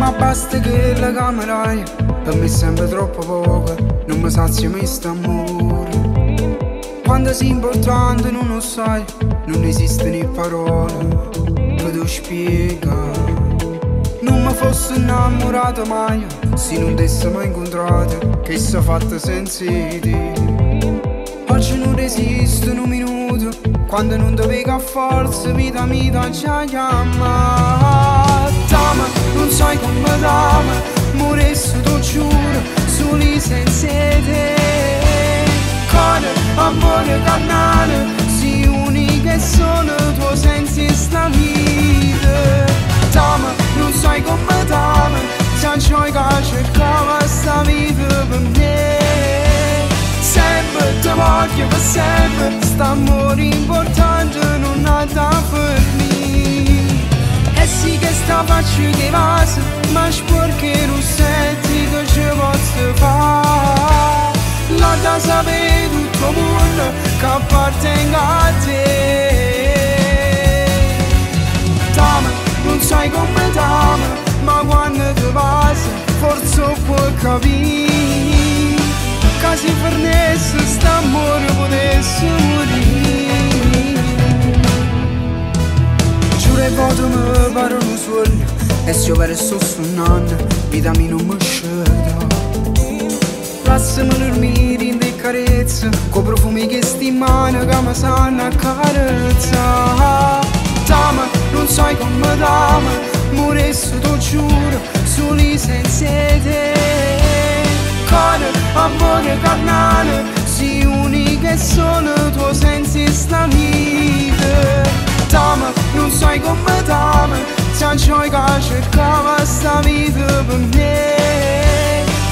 Ma basta che la camera per me è sempre troppo poco, non mi sazia mai st'amore. Quando sei importante non lo sai, non esistono parole che ti spiegare. Non mi fossi innamorato mai se non t'essi mai incontrato, che s'è fatta senza te. Oggi non resiste un minuto, quando non ti vedo a forza, vita mia già chiama. T'ama, non sai come t'ama, moresse t'ho giuro, soli senza te. Cuore, amore carnale, si unica e solo tu senza sta vita. T'ama, non sai come t'ama, già c'hai che cercava sta vita per me. Sempre ti voglio per sempre, st'amore importante non ha da fermi. E sì che sta faccia che vasi, ma sporche non senti che ci posso fare. La da sapere tutto il mondo che appartenga a te. T'ama, non sai come t'ama, ma quando ti passa forse puoi capire che se fornesse st'amore potesse morire. Giuro e voto mi pare un sogno, e se io perso suonando vita mia non mi sceda. Lasciami dormire in te carezza, con profumi che sti in mano che mi sanno accarezza. T'ama, non sai come t'ama, moresse t'ho giuro, soli senza te. Cuore, amore carnale, si unica e solo tu senza sta vita. T'ama, non sai come t'ama, già c'hai che cercava sta vita per me.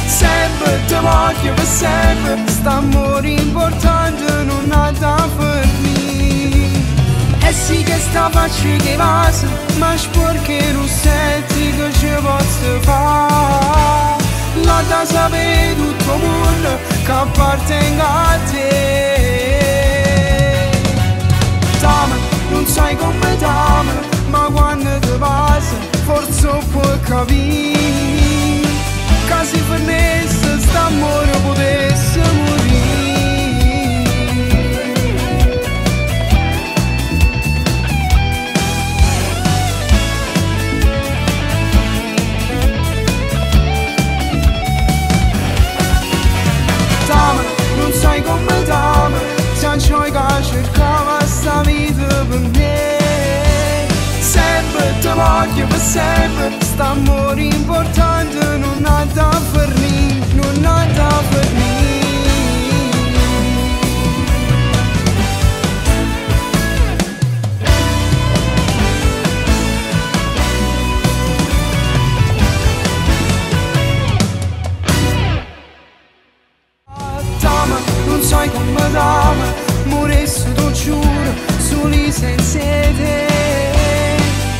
Sempre ti voglio per sempre, st'amore importante non ha da fermi. E sì che sta faccia che passa, ma sporche non senti che ci posso fare. La da sapere tutto il mondo che appartenga a te. T'ama, non sai come t'ama, ma quando ti passa forse puoi capire che se fornesse st'amore potesse morire. Non sai come t'ama, già c'hai che cercava sta vita per me. Sempre ti voglio per sempre, st'amore importante non ha da fornire, non ha da fornire. Non sai come t'ama, moresse t'ho giuro, soli senza te.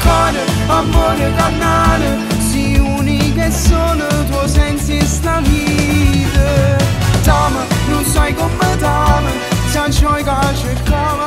Cuore, amore carnale, si unica e solo tu senza sta vita. T'ama, non sai come t'ama, già c'hai che cercava